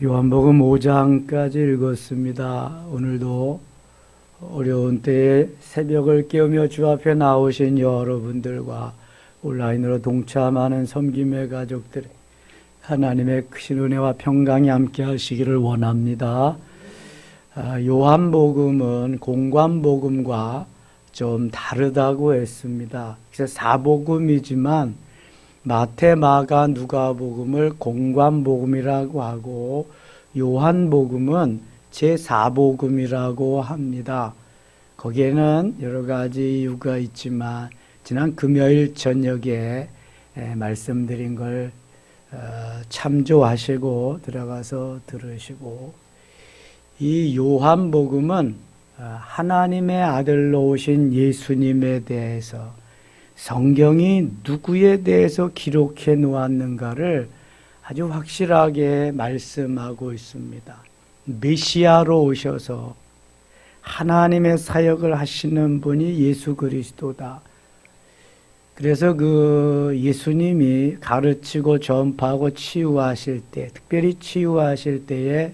요한복음 5장까지 읽었습니다. 오늘도 어려운 때에 새벽을 깨우며 주 앞에 나오신 여러분들과 온라인으로 동참하는 섬김의 가족들, 하나님의 크신 은혜와 평강이 함께 하시기를 원합니다. 요한복음은 공관복음과 좀 다르다고 했습니다. 그래서 사복음이지만 마태, 마가, 누가복음을 공관복음이라고 하고 요한복음은 제4복음이라고 합니다. 거기에는 여러 가지 이유가 있지만 지난 금요일 저녁에 말씀드린 걸 참조하시고 들어가서 들으시고, 이 요한복음은 하나님의 아들로 오신 예수님에 대해서 성경이 누구에 대해서 기록해 놓았는가를 아주 확실하게 말씀하고 있습니다. 메시아로 오셔서 하나님의 사역을 하시는 분이 예수 그리스도다. 그래서 그 예수님이 가르치고 전파하고 치유하실 때, 특별히 치유하실 때에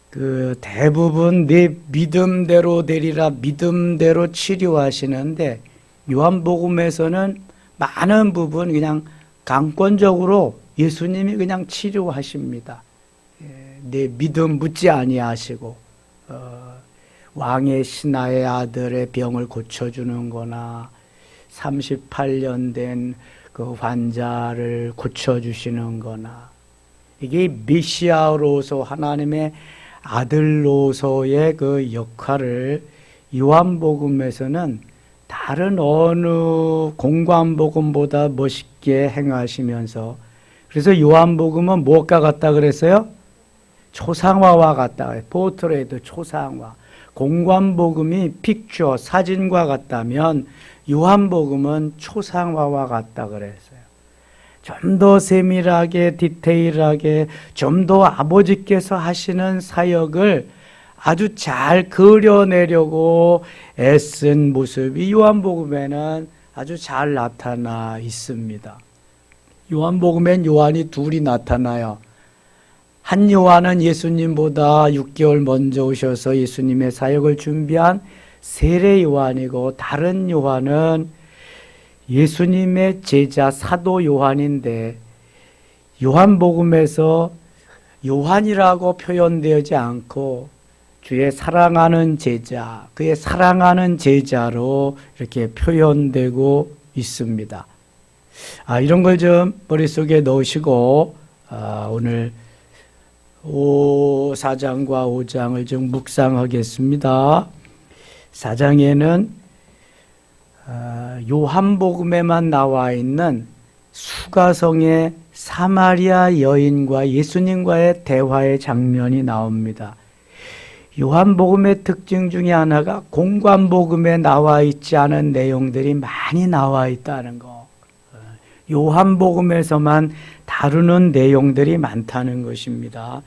그 대부분 내 믿음대로 되리라, 믿음대로 치료하시는데 요한복음에서는 많은 부분 그냥 강권적으로 예수님이 그냥 치료하십니다. 내 믿음 묻지 아니하시고 왕의 신하의 아들의 병을 고쳐주는 거나 38년 된 그 환자를 고쳐주시는 거나, 이게 메시아로서 하나님의 아들로서의 그 역할을 요한복음에서는 다른 어느 공관복음보다 멋있게 행하시면서, 그래서 요한복음은 무엇과 같다 그랬어요? 초상화와 같다. 포트레이트, 초상화. 공관복음이 픽처, 사진과 같다면 요한복음은 초상화와 같다 그랬어요. 좀 더 세밀하게, 디테일하게, 좀 더 아버지께서 하시는 사역을 아주 잘 그려내려고 애쓴 모습이 요한복음에는 아주 잘 나타나 있습니다. 요한복음엔 요한이 둘이 나타나요. 한 요한은 예수님보다 6개월 먼저 오셔서 예수님의 사역을 준비한 세례 요한이고, 다른 요한은 예수님의 제자 사도 요한인데, 요한복음에서 요한이라고 표현되지 않고 주의 사랑하는 제자, 그의 사랑하는 제자로 이렇게 표현되고 있습니다. 이런 걸 좀 머릿속에 넣으시고 오늘 4장과 5장을 좀 묵상하겠습니다. 4장에는 요한복음에만 나와 있는 수가성의 사마리아 여인과 예수님과의 대화의 장면이 나옵니다. 요한복음의 특징 중에 하나가 공관복음에 나와 있지 않은 내용들이 많이 나와 있다는 거. 요한복음에서만 다루는 내용들이 많다는 것입니다.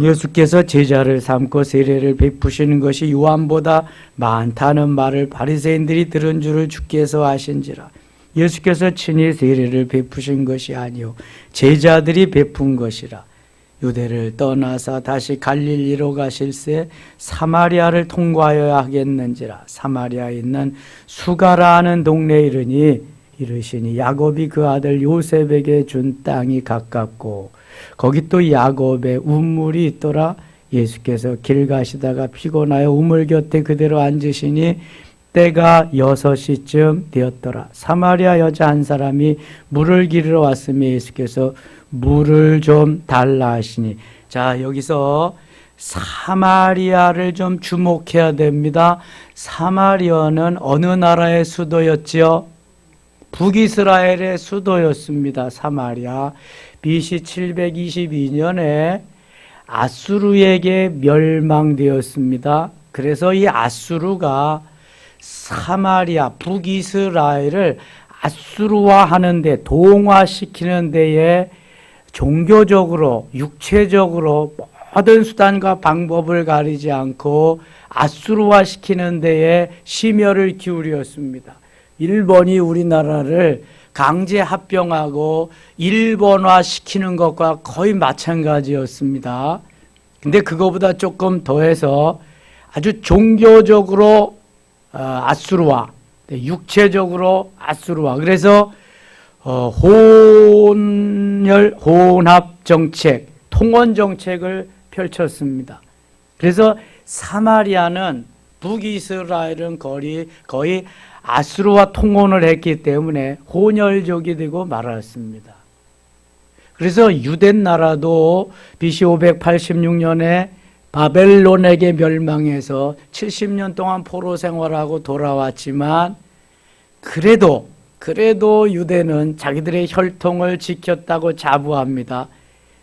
예수께서 제자를 삼고 세례를 베푸시는 것이 요한보다 많다는 말을 바리새인들이 들은 줄을 주께서 아신지라. 예수께서 친히 세례를 베푸신 것이 아니요 제자들이 베푼 것이라. 유대를 떠나서 다시 갈릴리로 가실새 사마리아를 통과하여야 하겠는지라. 사마리아에 있는 수가라는 동네에 이르시니 야곱이 그 아들 요셉에게 준 땅이 가깝고 거기 또 야곱의 우물이 있더라. 예수께서 길 가시다가 피곤하여 우물 곁에 그대로 앉으시니 때가 6시쯤 되었더라. 사마리아 여자 한 사람이 물을 기르러 왔으며 예수께서 물을 좀 달라 하시니, 자, 여기서 사마리아를 좀 주목해야 됩니다. 사마리아는 어느 나라의 수도였지요? 북이스라엘의 수도였습니다. 사마리아. BC 722년에 아수르에게 멸망되었습니다. 그래서 이 아수르가 사마리아, 북이스라엘을 아수르화하는 데, 동화시키는 데에 종교적으로, 육체적으로 모든 수단과 방법을 가리지 않고 아수르화시키는 데에 심혈을 기울였습니다. 일본이 우리나라를 강제 합병하고 일본화 시키는 것과 거의 마찬가지였습니다. 근데 그거보다 조금 더해서 아주 종교적으로 아수르화, 육체적으로 아수르화. 그래서 혼합 정책, 통원 정책을 펼쳤습니다. 그래서 사마리아는 북이스라엘은 거의 아수르와 통혼을 했기 때문에 혼혈족이 되고 말았습니다. 그래서 유대 나라도 BC 586년에 바벨론에게 멸망해서 70년 동안 포로 생활하고 돌아왔지만 그래도 유대는 자기들의 혈통을 지켰다고 자부합니다.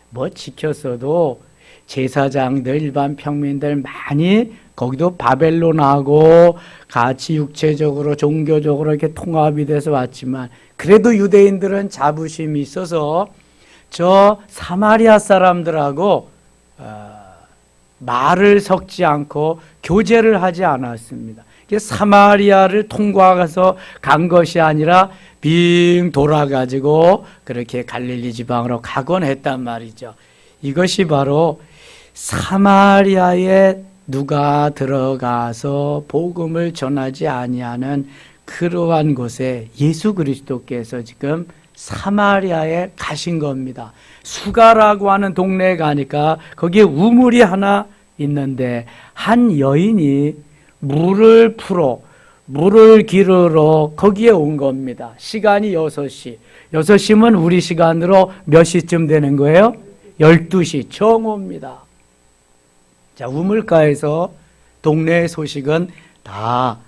뭐 지켰어도 제사장들, 일반 평민들 많이 거기도 바벨론하고 같이 육체적으로 종교적으로 이렇게 통합이 돼서 왔지만 그래도 유대인들은 자부심이 있어서 저 사마리아 사람들하고 말을 섞지 않고 교제를 하지 않았습니다. 사마리아를 통과해서 간 것이 아니라 빙 돌아가지고 그렇게 갈릴리 지방으로 가곤 했단 말이죠. 이것이 바로 사마리아에 누가 들어가서 복음을 전하지 아니하는 그러한 곳에 예수 그리스도께서 지금 사마리아에 가신 겁니다. 수가라고 하는 동네에 가니까 거기에 우물이 하나 있는데 한 여인이 물을 기르러 거기에 온 겁니다. 시간이 6시. 6시면 우리 시간으로 몇 시쯤 되는 거예요? 12시 정오입니다. 자, 우물가에서 동네의 소식은 다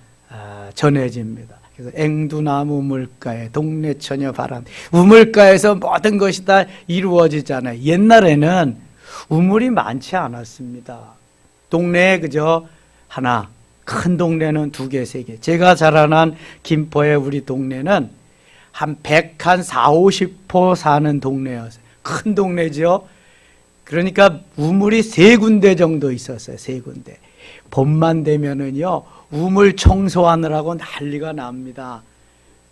전해집니다. 그래서 앵두나무 물가에 동네 처녀 바람. 우물가에서 모든 것이 다 이루어지잖아요. 옛날에는 우물이 많지 않았습니다. 동네에 그저 하나, 큰 동네는 2개, 3개. 제가 자라난 김포의 우리 동네는 한 100한 4, 50포 사는 동네였어요. 큰 동네죠. 그러니까 우물이 3군데 정도 있었어요. 3군데. 봄만 되면은요, 우물 청소하느라고 난리가 납니다.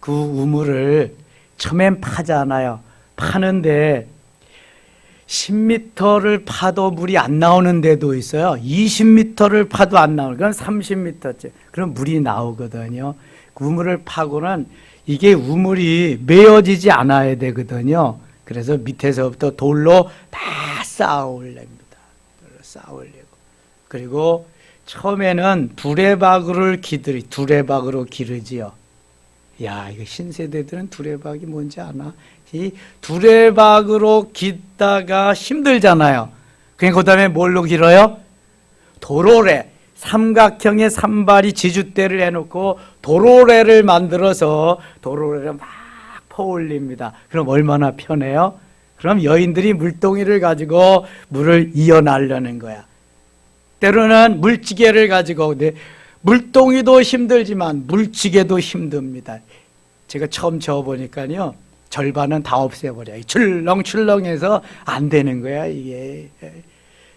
그 우물을 처음엔 파잖아요. 파는데 10m를 파도 물이 안 나오는 데도 있어요. 20m를 파도 안 나오는, 그건 30m째. 그럼 물이 나오거든요. 그 우물을 파고는 이게 우물이 메어지지 않아야 되거든요. 그래서 밑에서부터 돌로 다 쌓아 올립니다. 쌓아 올리고. 그리고 처음에는 두레박으로 기르지요. 야, 이거 신세대들은 두레박이 뭔지 아나? 이 두레박으로 깃다가 힘들잖아요. 그러니까 그 다음에 뭘로 길어요? 도로래. 삼각형의 산발이 지주대를 해놓고 도로래를 만들어서 도로래를 막 퍼올립니다. 그럼 얼마나 편해요? 그럼 여인들이 물동이를 가지고 물을 이어나려는 거야. 때로는 물찌개를 가지고, 물동이도 힘들지만 물찌개도 힘듭니다. 제가 처음 저어보니까요, 절반은 다 없애버려요. 출렁출렁해서 안 되는 거야, 이게.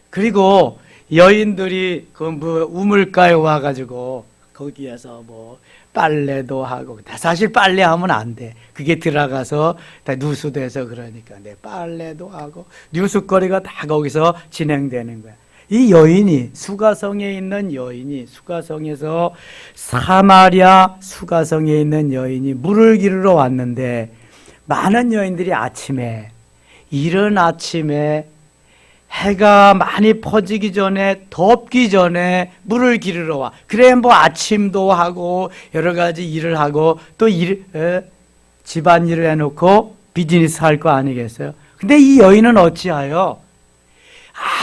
그리고 여인들이 그 우물가에 와가지고 거기에서 뭐 빨래도 하고, 사실 빨래하면 안 돼. 그게 들어가서 다 누수돼서 그러니까. 빨래도 하고, 뉴스거리가 다 거기서 진행되는 거야. 이 여인이, 수가성에 있는 여인이, 수가성에서 사마리아 수가성에 있는 여인이 물을 기르러 왔는데, 많은 여인들이 아침에, 이른 아침에 해가 많이 퍼지기 전에, 덥기 전에 물을 기르러 와. 그래, 뭐 아침도 하고 여러 가지 일을 하고 또 집안일을 해놓고 비즈니스 할 거 아니겠어요? 근데 이 여인은 어찌하여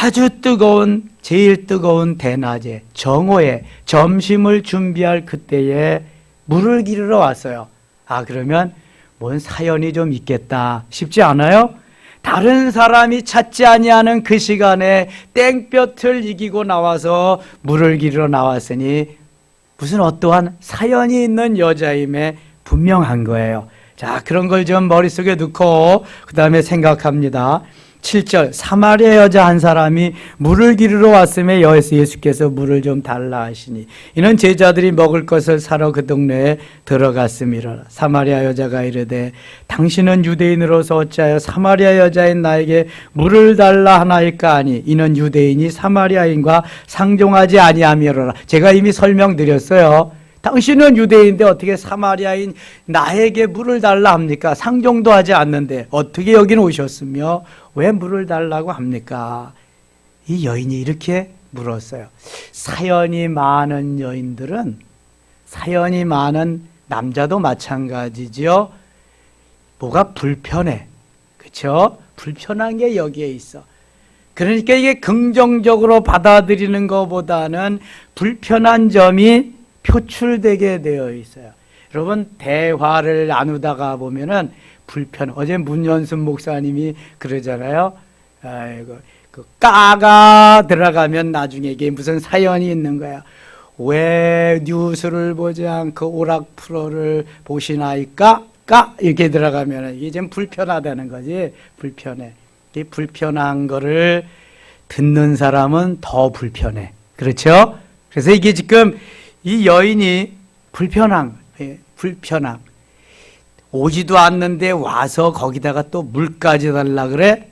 아주 뜨거운, 제일 뜨거운 대낮에, 정오에 점심을 준비할 그때에 물을 기르러 왔어요. 아, 그러면 뭔 사연이 좀 있겠다 싶지 않아요? 다른 사람이 찾지 아니하는 그 시간에 땡볕을 이기고 나와서 물을 기르러 나왔으니 무슨 어떠한 사연이 있는 여자임에 분명한 거예요. 자, 그런 걸 좀 머릿속에 넣고 그 다음에 생각합니다. 7절 사마리아 여자 한 사람이 물을 기르러 왔음에 예수께서 물을 좀 달라 하시니 이는 제자들이 먹을 것을 사러 그 동네에 들어갔음이라. 사마리아 여자가 이르되 당신은 유대인으로서 어찌하여 사마리아 여자인 나에게 물을 달라 하나이까 하니 이는 유대인이 사마리아인과 상종하지 아니함이로라. 제가 이미 설명드렸어요. 당신은 유대인인데 어떻게 사마리아인 나에게 물을 달라 합니까? 상종도 하지 않는데 어떻게 여기는 오셨으며 왜 물을 달라고 합니까? 이 여인이 이렇게 물었어요. 사연이 많은 여인들은, 사연이 많은 남자도 마찬가지죠. 뭐가 불편해. 그렇죠? 불편한 게 여기에 있어. 그러니까 이게 긍정적으로 받아들이는 것보다는 불편한 점이 표출되게 되어 있어요. 여러분 대화를 나누다가 보면은 어제 문연순 목사님이 그러잖아요. 아이고, 그 까가 들어가면 나중에 이게 무슨 사연이 있는 거야. 왜 뉴스를 보지 않고 오락 프로를 보시나이까? 이렇게 들어가면 이게 좀 불편하다는 거지. 불편해. 이 불편한 거를 듣는 사람은 더 불편해. 그렇죠? 그래서 이게 지금 이 여인이 불편함. 오지도 않는데 와서 거기다가 또 물까지 달라 그래?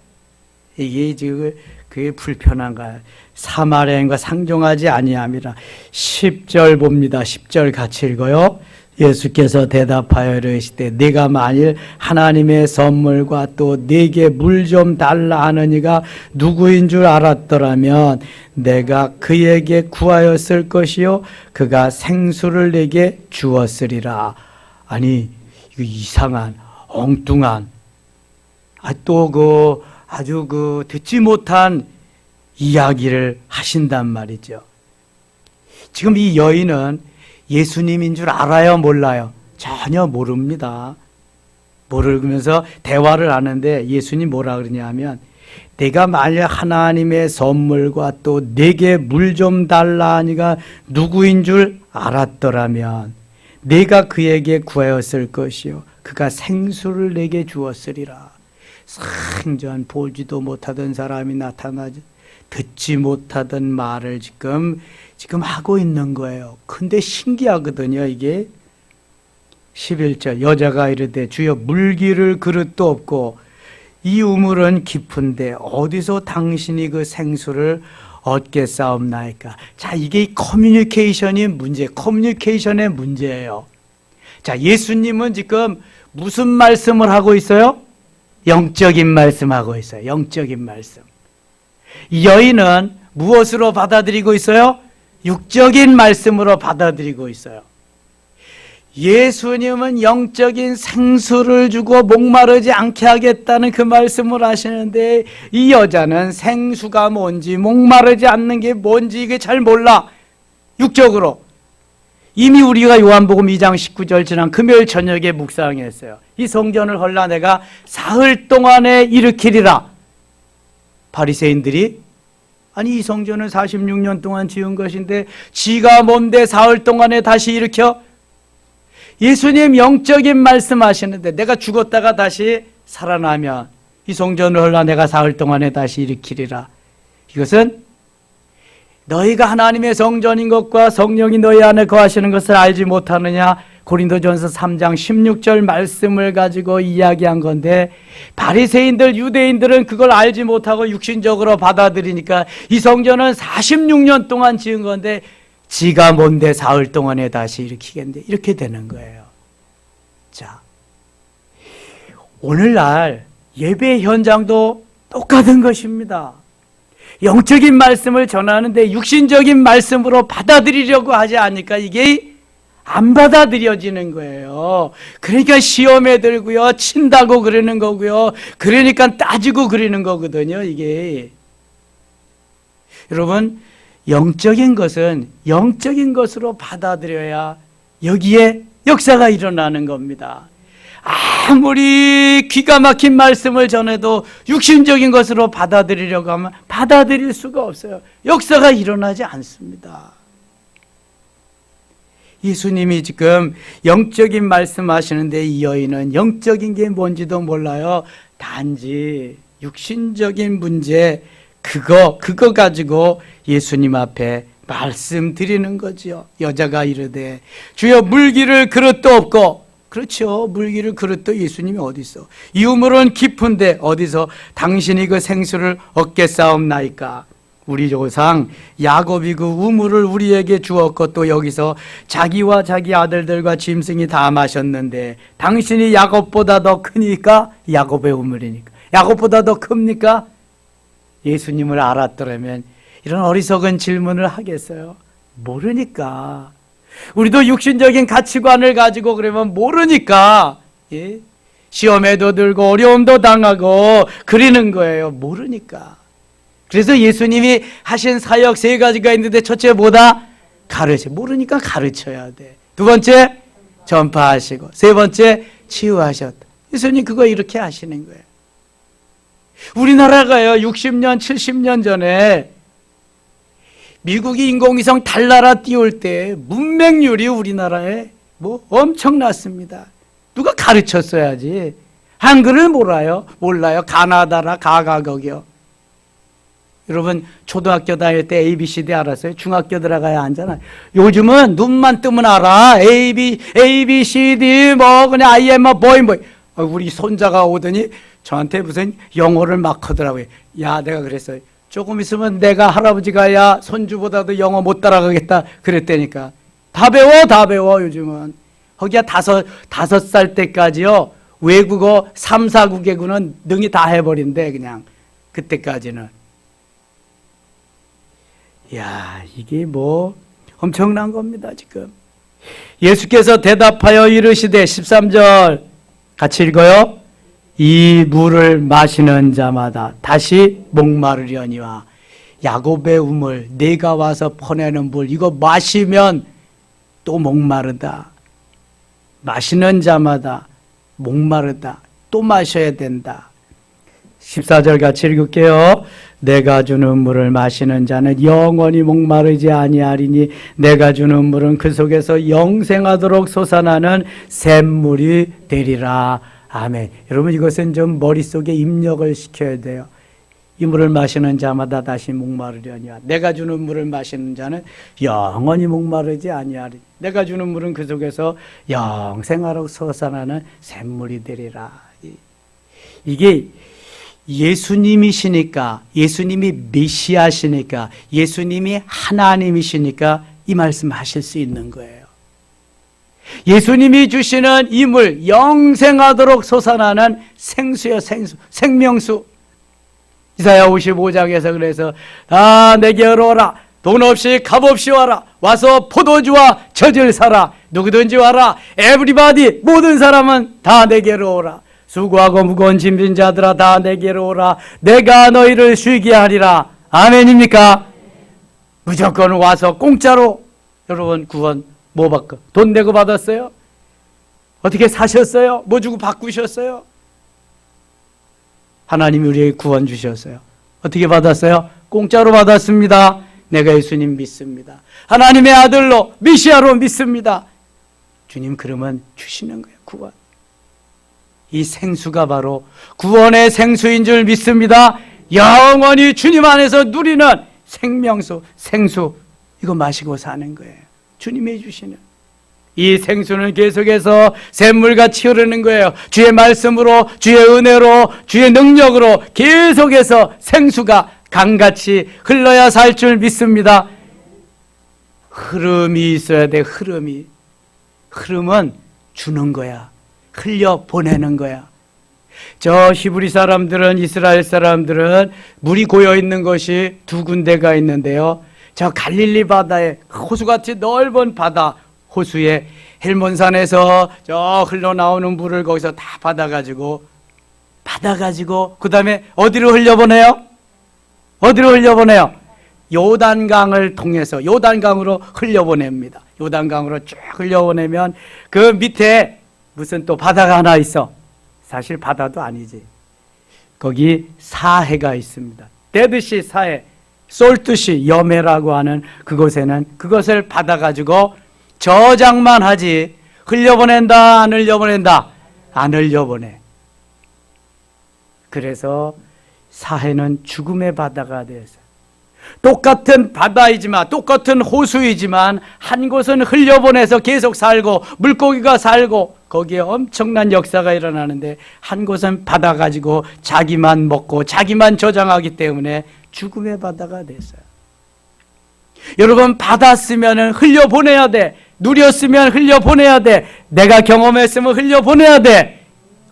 이게 지금 그게 불편한 거야. 사마리아인과 상종하지 아니함이라. 10절 봅니다. 10절 같이 읽어요. 예수께서 대답하여 이르시되 네가 만일 하나님의 선물과 또 네게 물 좀 달라 하느니가 누구인 줄 알았더라면 내가 그에게 구하였을 것이요 그가 생수를 내게 주었으리라. 아니 이거 이상한 엉뚱한 또 아주 듣지 못한 이야기를 하신단 말이죠. 지금 이 여인은 예수님인 줄 알아요, 몰라요? 전혀 모릅니다. 모르면서 대화를 하는데 예수님 뭐라 그러냐 하면 내가 만약 하나님의 선물과 또 내게 물 좀 달라 하니가 누구인 줄 알았더라면 내가 그에게 구하였을 것이요 그가 생수를 내게 주었으리라. 생전 보지도 못하던 사람이 나타나지 듣지 못하던 말을 지금 하고 있는 거예요. 근데 신기하거든요, 이게. 11절 여자가 이르되 주여 물기를 그릇도 없고 이 우물은 깊은데 어디서 당신이 그 생수를 얻겠사옵나이까. 자, 이게 커뮤니케이션의 문제예요. 자, 예수님은 지금 무슨 말씀을 하고 있어요? 영적인 말씀하고 있어요. 영적인 말씀. 이 여인은 무엇으로 받아들이고 있어요? 육적인 말씀으로 받아들이고 있어요. 예수님은 영적인 생수를 주고 목마르지 않게 하겠다는 그 말씀을 하시는데 이 여자는 생수가 뭔지 목마르지 않는 게 뭔지 이게 잘 몰라. 육적으로. 이미 우리가 요한복음 2장 19절 지난 금요일 저녁에 묵상했어요. 이 성전을 헐라 내가 사흘 동안에 일으키리라. 바리새인들이 아니 이 성전은 46년 동안 지은 것인데 지가 뭔데 사흘 동안에 다시 일으켜? 예수님 영적인 말씀하시는데 내가 죽었다가 다시 살아나면 이 성전을 헐라 내가 사흘 동안에 다시 일으키리라. 이것은 너희가 하나님의 성전인 것과 성령이 너희 안에 거하시는 것을 알지 못하느냐. 고린도전서 3장 16절 말씀을 가지고 이야기한 건데 바리새인들 유대인들은 그걸 알지 못하고 육신적으로 받아들이니까 이 성전은 46년 동안 지은 건데 지가 뭔데 사흘 동안에 다시 일으키겠는데 이렇게 되는 거예요. 자, 오늘날 예배 현장도 똑같은 것입니다. 영적인 말씀을 전하는데 육신적인 말씀으로 받아들이려고 하지 않으니까 이게 안 받아들여지는 거예요. 그러니까 시험에 들고요, 친다고 그러는 거고요, 그러니까 따지고 그러는 거거든요, 이게. 여러분, 영적인 것은 영적인 것으로 받아들여야 여기에 역사가 일어나는 겁니다. 아무리 기가 막힌 말씀을 전해도 육신적인 것으로 받아들이려고 하면 받아들일 수가 없어요. 역사가 일어나지 않습니다. 예수님이 지금 영적인 말씀하시는데 이 여인은 영적인 게 뭔지도 몰라요. 단지 육신적인 문제, 그거 가지고 예수님 앞에 말씀드리는 거죠. 여자가 이르되 주여 물기를 그릇도 없고, 그렇죠. 물기를 그릇도 예수님이 어디 있어? 이 우물은 깊은데 어디서 당신이 그 생수를 얻겠사옵나이까? 우리 조상 야곱이 그 우물을 우리에게 주었고 또 여기서 자기와 자기 아들들과 짐승이 다 마셨는데 당신이 야곱보다 더 크니까 야곱의 우물이니까. 야곱보다 더 큽니까? 예수님을 알았더라면 이런 어리석은 질문을 하겠어요? 모르니까. 우리도 육신적인 가치관을 가지고 그러면 모르니까, 예? 시험에도 들고 어려움도 당하고 그러는 거예요. 모르니까. 그래서 예수님이 하신 사역 세 가지가 있는데 첫째 뭐다? 가르쳐. 모르니까 가르쳐야 돼. 두 번째 전파하시고, 세 번째 치유하셨다. 예수님 그거 이렇게 하시는 거예요. 우리나라가요 60년 70년 전에 미국이 인공위성 달나라 띄울 때 문맹률이 우리나라에 뭐 엄청났습니다. 누가 가르쳤어야지. 한글을 몰라요. 가나다라 가가거기요. 여러분 초등학교 다닐 때 ABCD 알았어요? 중학교 들어가야 하잖아요. 요즘은 눈만 뜨면 알아. ABCD 뭐 그냥 I am a boy 뭐. 우리 손자가 오더니 저한테 무슨 영어를 막 하더라고요. 야, 내가 그랬어요. 조금 있으면 내가 할아버지가 야 손주보다도 영어 못 따라가겠다 그랬다니까. 다 배워 요즘은. 거기야 다섯 살 때까지요 외국어 3, 4국에구는 능히 다 해버린대. 그냥 그때까지는. 야, 이게 뭐 엄청난 겁니다 지금. 예수께서 대답하여 이르시되 13절 같이 읽어요. 이 물을 마시는 자마다 다시 목마르려니와 야곱의 우물, 내가 와서 퍼내는 물, 이거 마시면 또 목마르다. 마시는 자마다 목마르다. 또 마셔야 된다. 14절 같이 읽을게요. 내가 주는 물을 마시는 자는 영원히 목마르지 아니하리니 내가 주는 물은 그 속에서 영생하도록 솟아나는 샘물이 되리라. 아멘. 여러분 이것은 좀 머릿속에 입력을 시켜야 돼요. 이 물을 마시는 자마다 다시 목마르려니와 내가 주는 물을 마시는 자는 영원히 목마르지 아니하리. 내가 주는 물은 그 속에서 영생하도록 솟아나는 샘물이 되리라. 이게 예수님이시니까, 예수님이 메시아시니까, 예수님이 하나님이시니까 이 말씀 하실 수 있는 거예요. 예수님이 주시는 이 물, 영생하도록 솟아나는 생수요, 생명수. 이사야 55장에서 그래서 다 내게로 오라. 돈 없이 값 없이 와라. 와서 포도주와 젖을 사라. 누구든지 와라. 에브리바디, 모든 사람은 다 내게로 오라. 수고하고 무거운 짐진 자들아 다 내게로 오라. 내가 너희를 쉬게 하리라. 아멘입니까? 무조건 와서 공짜로. 여러분 구원 뭐 받고 돈 내고 받았어요? 어떻게 사셨어요? 뭐 주고 바꾸셨어요? 하나님이 우리에게 구원 주셨어요. 어떻게 받았어요? 공짜로 받았습니다. 내가 예수님 믿습니다. 하나님의 아들로 메시아로 믿습니다. 주님 그러면 주시는 거예요. 구원. 이 생수가 바로 구원의 생수인 줄 믿습니다. 영원히 주님 안에서 누리는 생명수, 생수. 이거 마시고 사는 거예요. 주님이 주시는 이 생수는 계속해서 샘물같이 흐르는 거예요. 주의 말씀으로, 주의 은혜로, 주의 능력으로 계속해서 생수가 강같이 흘러야 살 줄 믿습니다. 흐름이 있어야 돼. 흐름은 주는 거야. 흘려 보내는 거야. 저 히브리 사람들은, 이스라엘 사람들은 물이 고여 있는 것이 두 군데가 있는데요. 저 갈릴리 바다에 호수같이 넓은 바다, 호수에 헬몬산에서 저 흘러나오는 물을 거기서 다 받아가지고 그 다음에 어디로 흘려보내요? 요단강을 통해서 요단강으로 흘려보냅니다. 요단강으로 쭉 흘려보내면 그 밑에 무슨 또 바다가 하나 있어. 사실 바다도 아니지. 거기 사해가 있습니다. 데드시 사해, 솔트시 여매라고 하는 그곳에는 그것을 받아가지고 저장만 하지 흘려보낸다 안 흘려보낸다? 안 흘려보내. 그래서 사해는 죽음의 바다가 되었어요. 똑같은 바다이지만, 똑같은 호수이지만 한 곳은 흘려보내서 계속 살고 물고기가 살고 거기에 엄청난 역사가 일어나는데, 한 곳은 바다 가지고 자기만 먹고 자기만 저장하기 때문에 죽음의 바다가 됐어요. 여러분, 받았으면 흘려보내야 돼. 누렸으면 흘려보내야 돼. 내가 경험했으면 흘려보내야 돼.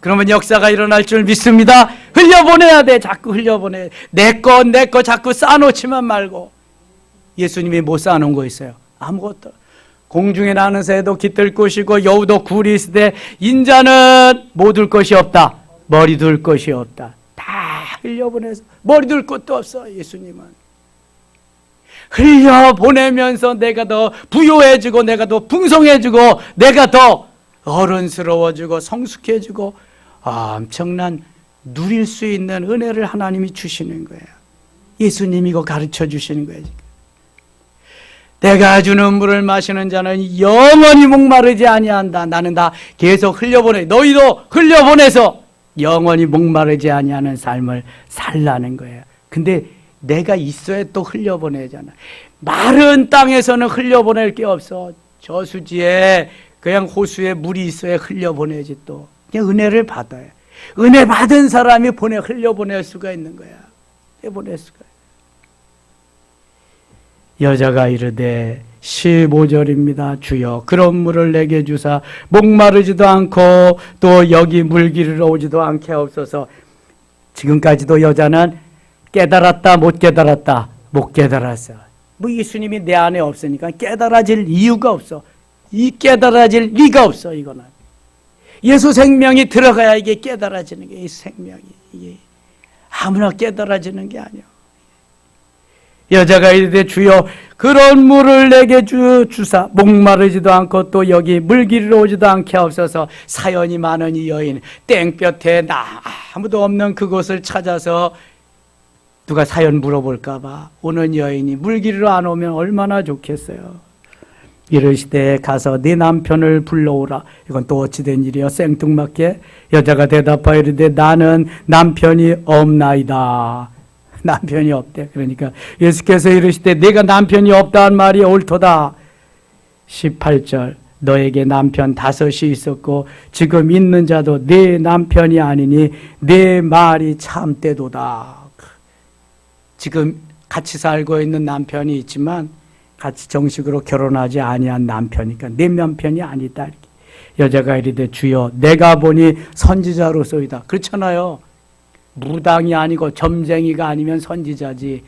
그러면 역사가 일어날 줄 믿습니다. 흘려보내야 돼. 자꾸 흘려보내. 내 거 자꾸 쌓아놓지만 말고. 예수님이 못 쌓아놓은 거 있어요? 아무것도. 공중에 나는 새도 깃들 것이고 여우도 굴이 있으되 인자는 못 둘 것이 없다. 머리 둘 것이 없다. 다 흘려보내서 머리 둘 것도 없어. 예수님은 흘려보내면서 내가 더 부요해지고 내가 더 풍성해지고 내가 더 어른스러워지고 성숙해지고 엄청난 누릴 수 있는 은혜를 하나님이 주시는 거예요. 예수님이 이거 가르쳐 주시는 거예요. 지금. 내가 주는 물을 마시는 자는 영원히 목마르지 아니한다. 나는 다 계속 흘려보내. 너희도 흘려보내서 영원히 목마르지 아니하는 삶을 살라는 거예요. 근데 내가 있어야 또 흘려보내잖아. 마른 땅에서는 흘려보낼 게 없어. 저수지에 그냥 호수에 물이 있어야 흘려보내지. 또 그냥 은혜를 받아요. 은혜 받은 사람이 흘려보낼 수가 있는 거야. 보낼 수가. 여자가 이르되 15절입니다. 주여 그런 물을 내게 주사 목마르지도 않고 또 여기 물기르러 오지도 않게 하옵소서. 지금까지도 여자는 깨달았다 못 깨달았다? 못 깨달았어. 뭐 예수님이 내 안에 없으니까 깨달아질 이유가 없어. 이 깨달아질 리가 없어. 이거는 예수 생명이 들어가야 이게 깨달아지는 게, 이 생명이 이게 아무나 깨달아지는 게 아니야. 여자가 이르되 주여 그런 물을 내게 주사 목마르지도 않고 또 여기 물기르러 오지도 않게 하옵소서. 사연이 많은 이 여인, 땡볕에 아무도 없는 그곳을 찾아서 누가 사연 물어볼까 봐 오는 여인이 물기르러 안 오면 얼마나 좋겠어요. 이르시되 가서 네 남편을 불러오라. 이건 또 어찌된 일이요? 생뚱맞게 여자가 대답하여 이르되 나는 남편이 없나이다. 남편이 없대. 그러니까 예수께서 이르시되 내가 남편이 없다는 말이 옳도다. 18절 너에게 남편 5이 있었고 지금 있는 자도 네 남편이 아니니 네 말이 참되도다. 지금 같이 살고 있는 남편이 있지만 같이 정식으로 결혼하지 아니한 남편이니까 내 남편이 아니다. 이렇게. 여자가 이르되 주여 내가 보니 선지자로소이다. 그렇잖아요. 무당이 아니고 점쟁이가 아니면 선지자지.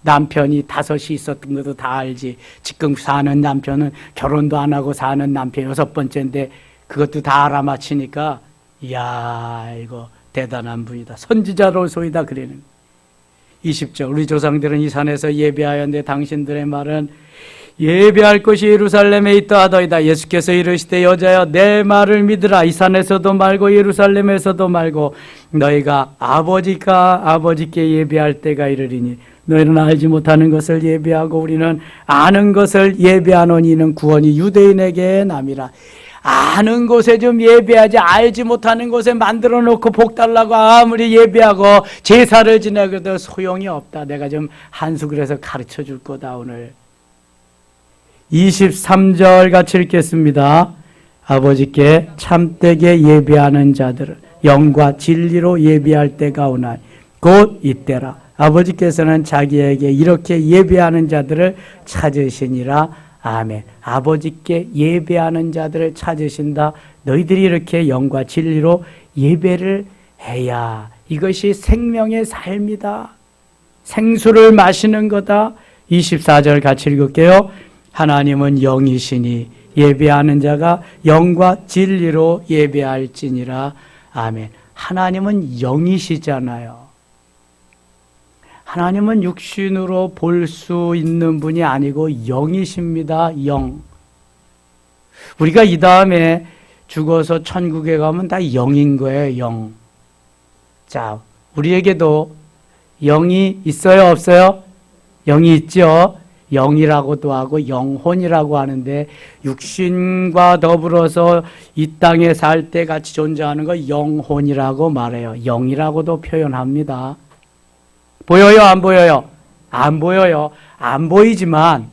남편이 5이 있었던 것도 다 알지. 지금 사는 남편은 결혼도 안 하고 사는 남편 6번째인데 그것도 다 알아맞히니까 이야 이거 대단한 분이다. 선지자로소이다 그러는. 20절 우리 조상들은 이 산에서 예배하였는데 당신들의 말은 예배할 것이 예루살렘에 있다 하더이다. 예수께서 이르시되 여자여 내 말을 믿으라. 이 산에서도 말고 예루살렘에서도 말고 너희가 아버지께 예배할 때가 이르리니 너희는 알지 못하는 것을 예배하고 우리는 아는 것을 예배하노니 이는 구원이 유대인에게 남이라. 아는 곳에 좀 예배하지 알지 못하는 곳에 만들어 놓고 복 달라고 아무리 예배하고 제사를 지내도 소용이 없다. 내가 좀 한수 그래서 가르쳐 줄 거다 오늘. 23절 같이 읽겠습니다. 아버지께 참되게 예배하는 자들을 영과 진리로 예배할 때가 오나니 곧 이때라. 아버지께서는 자기에게 이렇게 예배하는 자들을 찾으시니라. 아멘. 아버지께 예배하는 자들을 찾으신다. 너희들이 이렇게 영과 진리로 예배를 해야 이것이 생명의 삶이다. 생수를 마시는 거다. 24절 같이 읽을게요. 하나님은 영이시니 예배하는 자가 영과 진리로 예배할지니라. 아멘. 하나님은 영이시잖아요. 하나님은 육신으로 볼 수 있는 분이 아니고 영이십니다. 영. 우리가 이 다음에 죽어서 천국에 가면 다 영인 거예요. 영. 자, 우리에게도 영이 있어요? 없어요? 영이 있죠. 영이라고도 하고 영혼이라고 하는데 육신과 더불어서 이 땅에 살 때 같이 존재하는 거 영혼이라고 말해요. 영이라고도 표현합니다. 보여요, 안 보여요? 안 보여요. 안 보이지만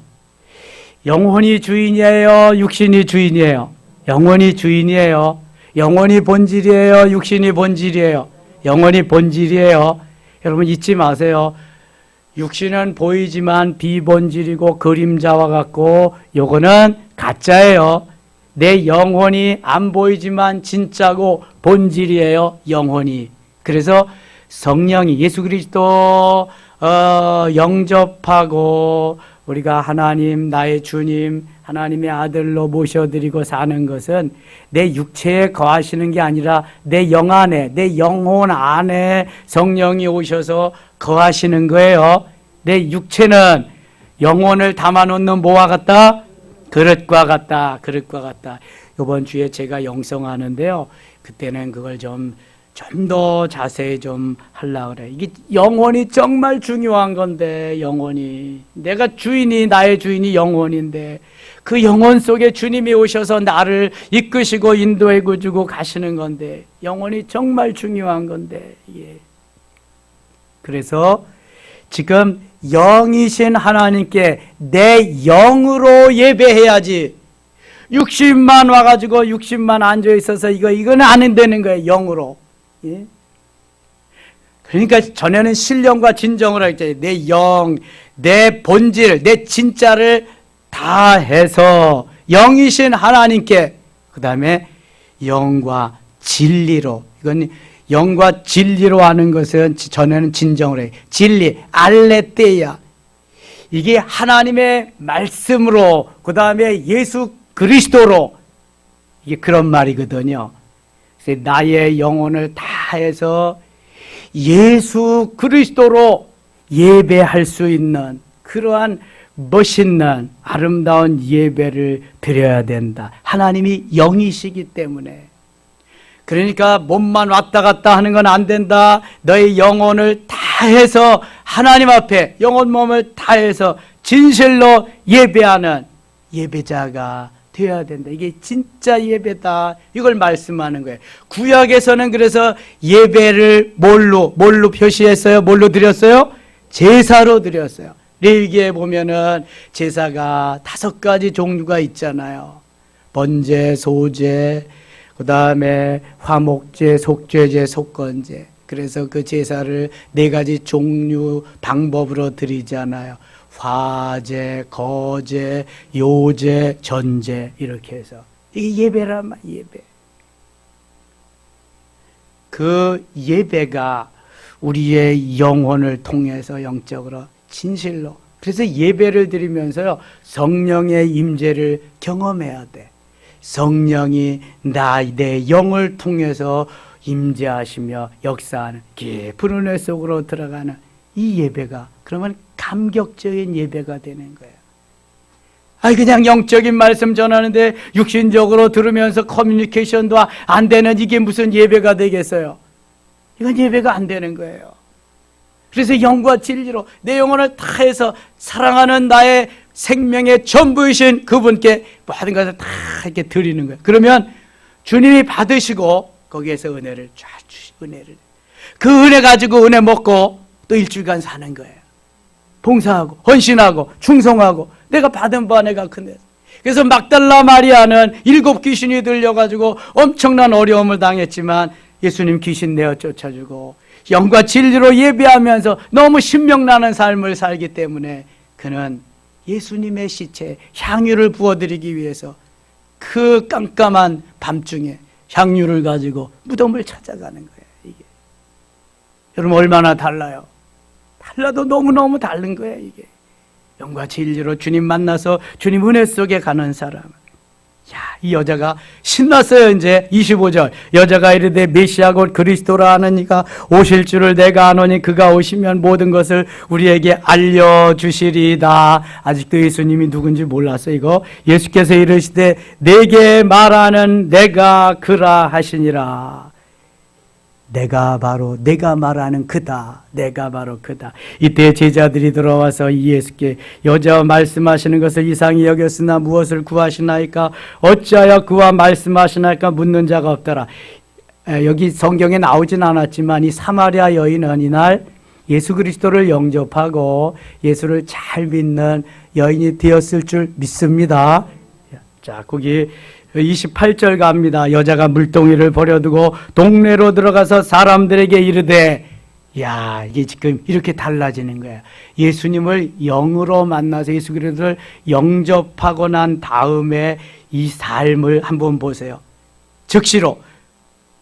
영혼이 주인이에요, 육신이 주인이에요? 영혼이 주인이에요. 영혼이 본질이에요, 육신이 본질이에요? 영혼이 본질이에요. 여러분 잊지 마세요. 육신은 보이지만 비본질이고 그림자와 같고 요거는 가짜예요. 내 영혼이 안 보이지만 진짜고 본질이에요, 영혼이. 그래서 성령이 예수 그리스도 영접하고 우리가 하나님, 나의 주님, 하나님의 아들로 모셔드리고 사는 것은 내 육체에 거하시는 게 아니라 내 영 안에, 내 영혼 안에 성령이 오셔서 거하시는 거예요. 내 육체는 영혼을 담아놓는 뭐와 같다? 그릇과 같다. 그릇과 같다. 이번 주에 제가 영성하는데요. 그때는 그걸 좀 더 자세히 좀 하려고 그래. 이게 영혼이 정말 중요한 건데, 영혼이. 내가 주인이, 나의 주인이 영혼인데, 그 영혼 속에 주님이 오셔서 나를 이끄시고 인도해 주고 가시는 건데, 영혼이 정말 중요한 건데, 예. 그래서 지금 영이신 하나님께 내 영으로 예배해야지. 60만 와가지고 60만 앉아있어서 이거는 안 되는 거예요, 영으로. 예? 그러니까 전에는 신령과 진정을 했잖아요. 내 영, 내 본질, 내 진짜를 다 해서 영이신 하나님께, 그 다음에 영과 진리로, 이건 영과 진리로 하는 것은 전에는 진정을 해요. 진리, 알레테야. 이게 하나님의 말씀으로, 그 다음에 예수 그리스도로, 이게 그런 말이거든요. 그래서 나의 영혼을 다해서 예수 그리스도로 예배할 수 있는 그러한 멋있는 아름다운 예배를 드려야 된다. 하나님이 영이시기 때문에. 그러니까 몸만 왔다 갔다 하는 건 안 된다. 너의 영혼을 다해서 하나님 앞에 영혼 몸을 다해서 진실로 예배하는 예배자가 되어야 된다. 이게 진짜 예배다. 이걸 말씀하는 거예요. 구약에서는 그래서 예배를 뭘로 표시했어요? 뭘로 드렸어요? 제사로 드렸어요. 레위기에 보면은 제사가 5가지 종류가 있잖아요. 번제, 소제, 그 다음에 화목제, 속죄제, 속건제. 그래서 그 제사를 4가지 종류 방법으로 드리잖아요. 화제, 거제, 요제, 전제, 이렇게 해서. 이게 예배란 말, 예배. 그 예배가 우리의 영혼을 통해서 영적으로 진실로. 그래서 예배를 드리면서요, 성령의 임재를 경험해야 돼. 성령이 내 영을 통해서 임재하시며 역사하는 깊은 은혜 속으로 들어가는 이 예배가, 그러면 감격적인 예배가 되는 거예요. 그냥 영적인 말씀 전하는데 육신적으로 들으면서 커뮤니케이션도 안 되는 이게 무슨 예배가 되겠어요? 이건 예배가 안 되는 거예요. 그래서 영과 진리로 내 영혼을 다해서 사랑하는 나의 생명의 전부이신 그분께 모든 것을 다 이렇게 드리는 거예요. 그러면 주님이 받으시고 거기에서 은혜를 쫙 주시고, 은혜를. 그 은혜 가지고 은혜 먹고 또 일주일간 사는 거예요. 봉사하고 헌신하고 충성하고 내가 받은 바 내가 큰데. 그래서 막달라 마리아는 7 귀신이 들려가지고 엄청난 어려움을 당했지만 예수님 귀신 내어 쫓아주고 영과 진리로 예배하면서 너무 신명나는 삶을 살기 때문에 그는 예수님의 시체에 향유를 부어드리기 위해서 그 깜깜한 밤중에 향유를 가지고 무덤을 찾아가는 거예요. 이게 여러분 얼마나 달라요? 달라도 너무너무 다른 거예요. 이게 영과 진리로 주님 만나서 주님 은혜 속에 가는 사람. 이 여자가 신났어요. 이제 25절 여자가 이르되 메시아 곧 그리스도라 하는 이가 오실 줄을 내가 아노니 그가 오시면 모든 것을 우리에게 알려주시리다. 아직도 예수님이 누군지 몰랐어요. 이거 예수께서 이르시되 내게 말하는 내가 그라 하시니라. 내가 말하는 그다. 내가 바로 그다. 이때 제자들이 들어와서 예수께 여자와 말씀하시는 것을 이상히 여겼으나 무엇을 구하시나이까? 어찌하여 그와 말씀하시나이까? 묻는 자가 없더라. 여기 성경에 나오진 않았지만 이 사마리아 여인은 이날 예수 그리스도를 영접하고 예수를 잘 믿는 여인이 되었을 줄 믿습니다. 자, 거기 28절 갑니다. 여자가 물동이를 버려두고 동네로 들어가서 사람들에게 이르되, 야, 이게 지금 이렇게 달라지는 거예요. 예수님을 영으로 만나서 예수 그리스도를 영접하고 난 다음에 이 삶을 한번 보세요. 즉시로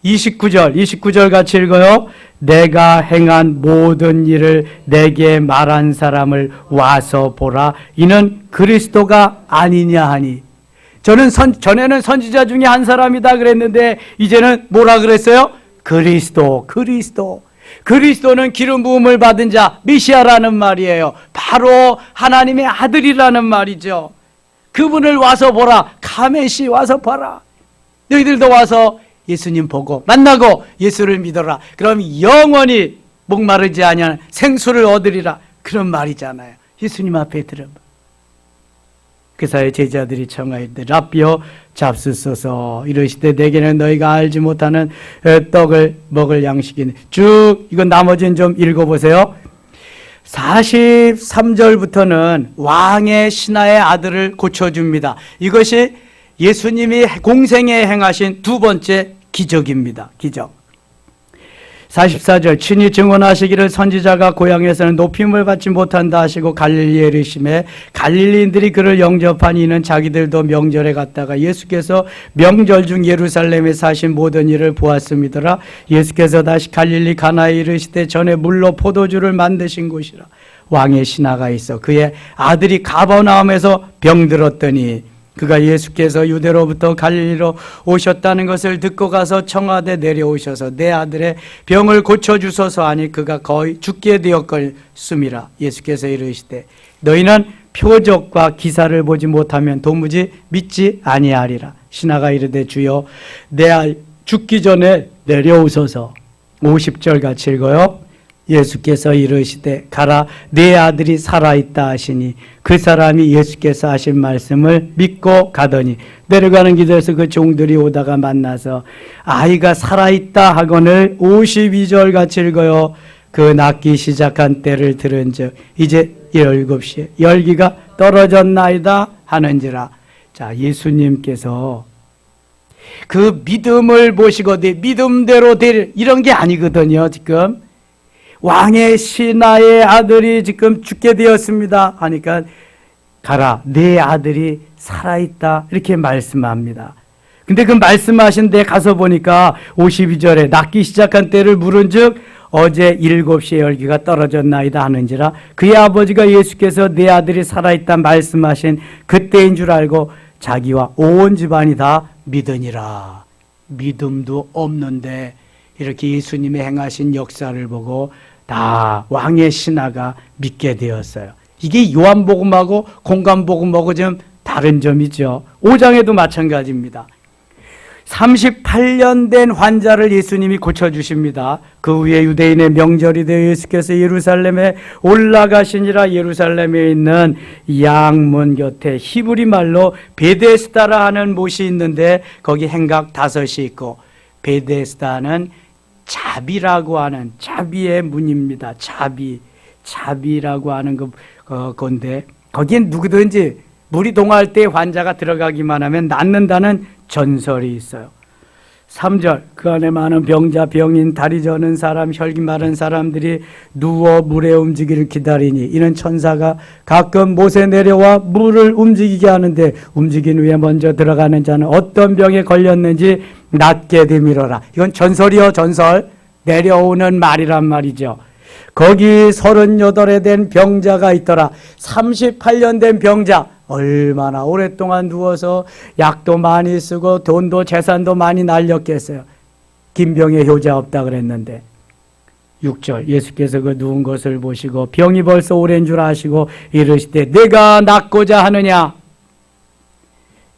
29절 같이 읽어요. 내가 행한 모든 일을 내게 말한 사람을 와서 보라. 이는 그리스도가 아니냐 하니. 전에는 선지자 중에 한 사람이다 그랬는데 이제는 뭐라 그랬어요? 그리스도는 기름 부음을 받은 자, 메시아라는 말이에요. 바로 하나님의 아들이라는 말이죠. 그분을 와서 보라. 가메시 와서 봐라. 너희들도 와서 예수님 보고 만나고 예수를 믿어라. 그럼 영원히 목마르지 아니하는 생수를 얻으리라. 그런 말이잖아요. 예수님 앞에 들어봐. 그 사이에 제자들이 청하였되 라비어 잡수소서 이르시되 내게는 너희가 알지 못하는 떡을 먹을 양식이니. 쭉 이건 나머지는 좀 읽어보세요. 43절부터는 왕의 신하의 아들을 고쳐줍니다. 이것이 예수님이 공생에 행하신 두 번째 기적입니다. 기적. 44절 친히 증언하시기를 선지자가 고향에서는 높임을 받지 못한다 하시고 갈릴리에 이르시매 갈릴리인들이 그를 영접하니 이는 자기들도 명절에 갔다가 예수께서 명절 중 예루살렘에 사신 모든 일을 보았음이더라. 예수께서 다시 갈릴리 가나에 이르시되 전에 물로 포도주를 만드신 곳이라. 왕의 신하가 있어 그의 아들이 가버나움에서 병들었더니 그가 예수께서 유대로부터 갈릴리로 오셨다는 것을 듣고 가서 청하되 내려오셔서 내 아들의 병을 고쳐주소서 하니 그가 거의 죽게 되었을음이라. 예수께서 이르시되 너희는 표적과 기사를 보지 못하면 도무지 믿지 아니하리라. 신하가 이르되 주여 내 아이 죽기 전에 내려오소서. 50절 같이 읽어요. 예수께서 이르시되 가라 내 아들이 살아있다 하시니 그 사람이 예수께서 하신 말씀을 믿고 가더니 내려가는 길에서 그 종들이 오다가 만나서 아이가 살아있다 하거늘. 52절 같이 읽어요. 그 낫기 시작한 때를 들은즉 이제 7시에 열기가 떨어졌나이다 하는지라. 자, 예수님께서 그 믿음을 보시고 내 믿음대로 될 이런 게 아니거든요. 지금 왕의 신하의 아들이 지금 죽게 되었습니다 하니까 가라 내 아들이 살아있다 이렇게 말씀합니다. 근데 그 말씀하신 데 가서 보니까 52절에 낫기 시작한 때를 물은즉 어제 7시에 열기가 떨어졌나이다 하는지라. 그의 아버지가 예수께서 내 아들이 살아있다 말씀하신 그때인 줄 알고 자기와 온 집안이 다 믿으니라. 믿음도 없는데 이렇게 예수님의 행하신 역사를 보고 다 왕의 신하가 믿게 되었어요. 이게 요한복음하고 공관복음하고 좀 다른 점이죠. 5장에도 마찬가지입니다. 38년 된 환자를 예수님이 고쳐주십니다. 그 후에 유대인의 명절이 되어 예수께서 예루살렘에 올라가시니라. 예루살렘에 있는 양문 곁에 히브리 말로 베데스다라 하는 못이 있는데 거기 행각 5이 있고 베데스다는 자비라고 하는 자비의 문입니다. 자비라고 하는 건데 거기엔 누구든지 물이 동할 때 환자가 들어가기만 하면 낫는다는 전설이 있어요. 3절 그 안에 많은 병자, 병인, 다리 저는 사람, 혈기 마른 사람들이 누워 물에 움직이를 기다리니 이는 천사가 가끔 못에 내려와 물을 움직이게 하는데 움직인 후에 먼저 들어가는 자는 어떤 병에 걸렸는지 낫게 되밀어라. 이건 전설이요, 전설. 내려오는 말이란 말이죠. 거기 38에 된 병자가 있더라. 38년 된 병자. 얼마나 오랫동안 누워서 약도 많이 쓰고 돈도 재산도 많이 날렸겠어요. 김병에 효자 없다 그랬는데. 6절 예수께서 그 누운 것을 보시고 병이 벌써 오랜 줄 아시고 이르시되 내가 낫고자 하느냐.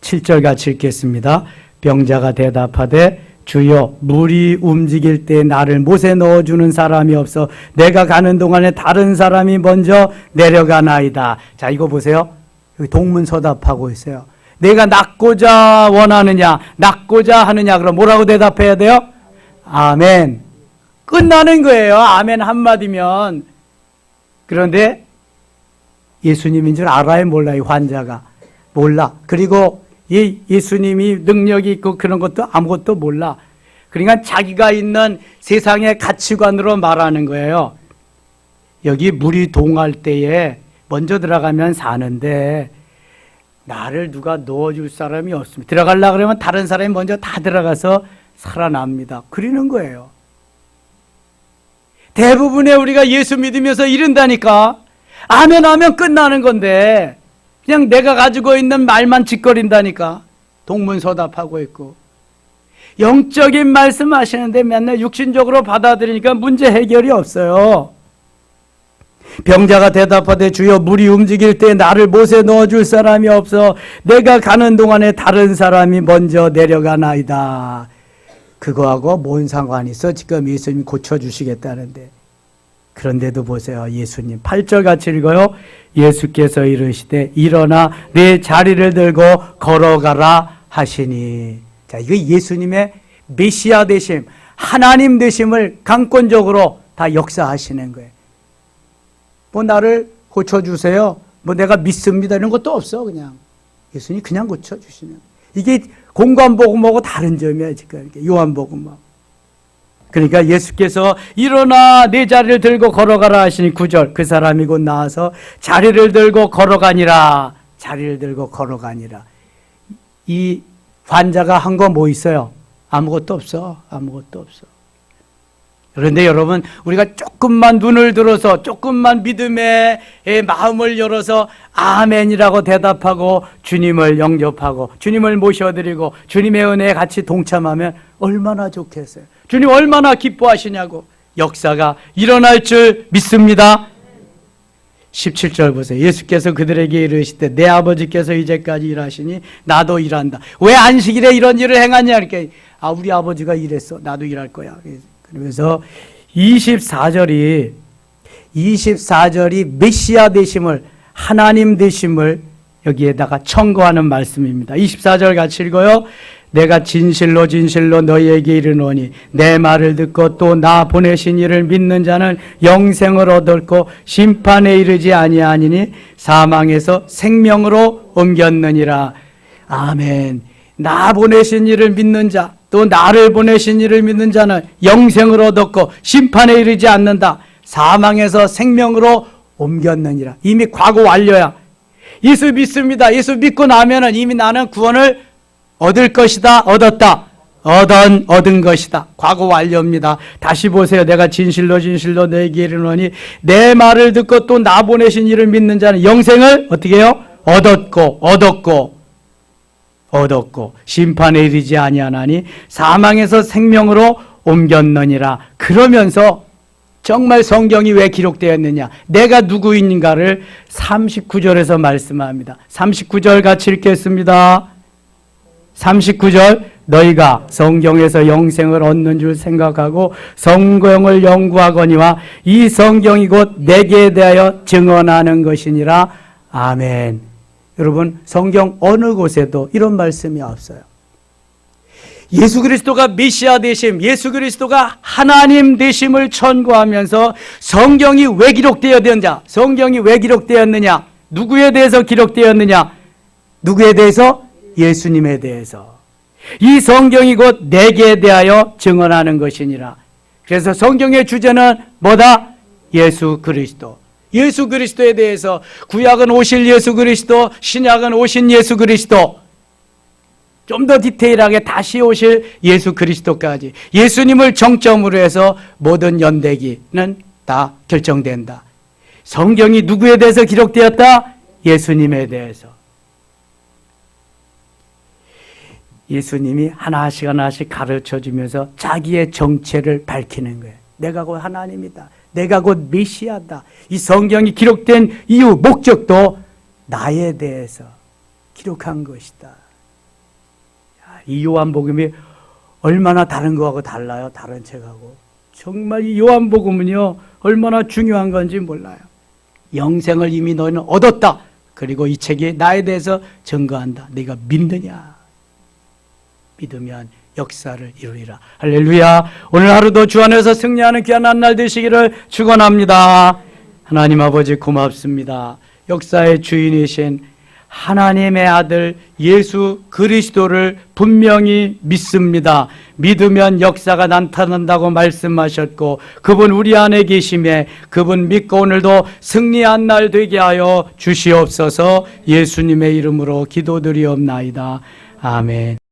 7절 같이 읽겠습니다. 병자가 대답하되 주여 물이 움직일 때 나를 못에 넣어주는 사람이 없어 내가 가는 동안에 다른 사람이 먼저 내려가나이다. 자, 이거 보세요. 여기 동문서답하고 있어요. 내가 낫고자 원하느냐, 낫고자 하느냐. 그럼 뭐라고 대답해야 돼요? 아멘. 끝나는 거예요. 아멘 한마디면. 그런데 예수님인 줄 알아요, 몰라요? 환자가 몰라. 그리고 예수님이 능력이 있고 그런 것도 아무것도 몰라. 그러니까 자기가 있는 세상의 가치관으로 말하는 거예요. 여기 물이 동할 때에 먼저 들어가면 사는데 나를 누가 넣어줄 사람이 없습니다. 들어가려고 그러면 다른 사람이 먼저 다 들어가서 살아납니다. 그러는 거예요. 대부분의 우리가 예수 믿으면서 이른다니까. 아멘 하면 끝나는 건데 그냥 내가 가지고 있는 말만 짓거린다니까. 동문서답하고 있고. 영적인 말씀 하시는데 맨날 육신적으로 받아들이니까 문제 해결이 없어요. 병자가 대답하되 주여 물이 움직일 때 나를 못에 넣어줄 사람이 없어 내가 가는 동안에 다른 사람이 먼저 내려가나이다. 그거하고 뭔 상관이 있어? 지금 예수님이 고쳐주시겠다는데. 그런데도 보세요. 예수님 8절 같이 읽어요. 예수께서 이르시되 일어나 내 자리를 들고 걸어가라 하시니. 자, 이거 예수님의 메시아 되심, 하나님 되심을 강권적으로 다 역사하시는 거예요. 뭐 나를 고쳐주세요, 뭐 내가 믿습니다 이런 것도 없어. 그냥 예수님이 그냥 고쳐주시는. 이게 공관복음하고 다른 점이야 지금 요한복음하고. 그러니까 예수께서 일어나 내 자리를 들고 걸어가라 하시니 9절 그 사람이 곧 나와서 자리를 들고 걸어가니라. 자리를 들고 걸어가니라. 이 환자가 한 거 뭐 있어요? 아무것도 없어. 아무것도 없어. 그런데 여러분, 우리가 조금만 눈을 들어서 조금만 믿음의 마음을 열어서 아멘이라고 대답하고 주님을 영접하고 주님을 모셔드리고 주님의 은혜에 같이 동참하면 얼마나 좋겠어요. 주님 얼마나 기뻐하시냐고. 역사가 일어날 줄 믿습니다. 17절 보세요. 예수께서 그들에게 이르시되 내 아버지께서 이제까지 일하시니 나도 일한다. 왜 안식일에 이런 일을 행하냐? 그러니까 우리 아버지가 일했어. 나도 일할 거야. 그래서 24절이 메시아 되심을, 하나님 되심을 여기에다가 청구하는 말씀입니다. 24절 같이 읽어요. 내가 진실로 진실로 너희에게 이르노니 내 말을 듣고 또 나 보내신 이를 믿는 자는 영생을 얻었고 심판에 이르지 아니하니니 사망에서 생명으로 옮겼느니라. 아멘. 나 보내신 이를 믿는 자, 또 나를 보내신 이를 믿는 자는 영생을 얻었고 심판에 이르지 않는다. 사망에서 생명으로 옮겼느니라. 이미 과거 완료야. 예수 믿습니다. 예수 믿고 나면은 이미 나는 구원을 얻을 것이다. 얻었다. 얻은 것이다. 과거 완료입니다. 다시 보세요. 내가 진실로 진실로 너에게 이르노니 내 말을 듣고 또 나 보내신 이를 믿는 자는 영생을 어떻게 해요? 얻었고 심판에 이르지 아니하나니 사망에서 생명으로 옮겼느니라. 그러면서 정말 성경이 왜 기록되었느냐, 내가 누구인가를 39절에서 말씀합니다. 39절 같이 읽겠습니다. 39절 너희가 성경에서 영생을 얻는 줄 생각하고 성경을 연구하거니와 이 성경이 곧 내게 대하여 증언하는 것이니라. 아멘. 여러분, 성경 어느 곳에도 이런 말씀이 없어요. 예수 그리스도가 메시아 되심, 예수 그리스도가 하나님 되심을 천구하면서 성경이 왜 기록되었느냐, 성경이 왜 기록되었느냐, 누구에 대해서 기록되었느냐, 누구에 대해서? 예수님에 대해서. 이 성경이 곧 내게 대하여 증언하는 것이니라. 그래서 성경의 주제는 뭐다? 예수 그리스도. 예수 그리스도에 대해서, 구약은 오실 예수 그리스도, 신약은 오신 예수 그리스도, 좀 더 디테일하게 다시 오실 예수 그리스도까지 예수님을 정점으로 해서 모든 연대기는 다 결정된다. 성경이 누구에 대해서 기록되었다? 예수님에 대해서. 예수님이 하나씩 하나씩 가르쳐주면서 자기의 정체를 밝히는 거예요. 내가 곧 하나님이다. 내가 곧 메시아다. 이 성경이 기록된 이유, 목적도 나에 대해서 기록한 것이다. 이 요한복음이 얼마나 다른 거하고 달라요. 다른 책하고. 정말 이 요한복음은요, 얼마나 중요한 건지 몰라요. 영생을 이미 너희는 얻었다. 그리고 이 책이 나에 대해서 증거한다. 네가 믿느냐? 믿으면 역사를 이루리라. 할렐루야. 오늘 하루도 주 안에서 승리하는 귀한 한 날 되시기를 축원합니다. 하나님 아버지 고맙습니다. 역사의 주인이신 하나님의 아들 예수 그리스도를 분명히 믿습니다. 믿으면 역사가 나타난다고 말씀하셨고 그분 우리 안에 계심에 그분 믿고 오늘도 승리한 날 되게 하여 주시옵소서. 예수님의 이름으로 기도드리옵나이다. 아멘.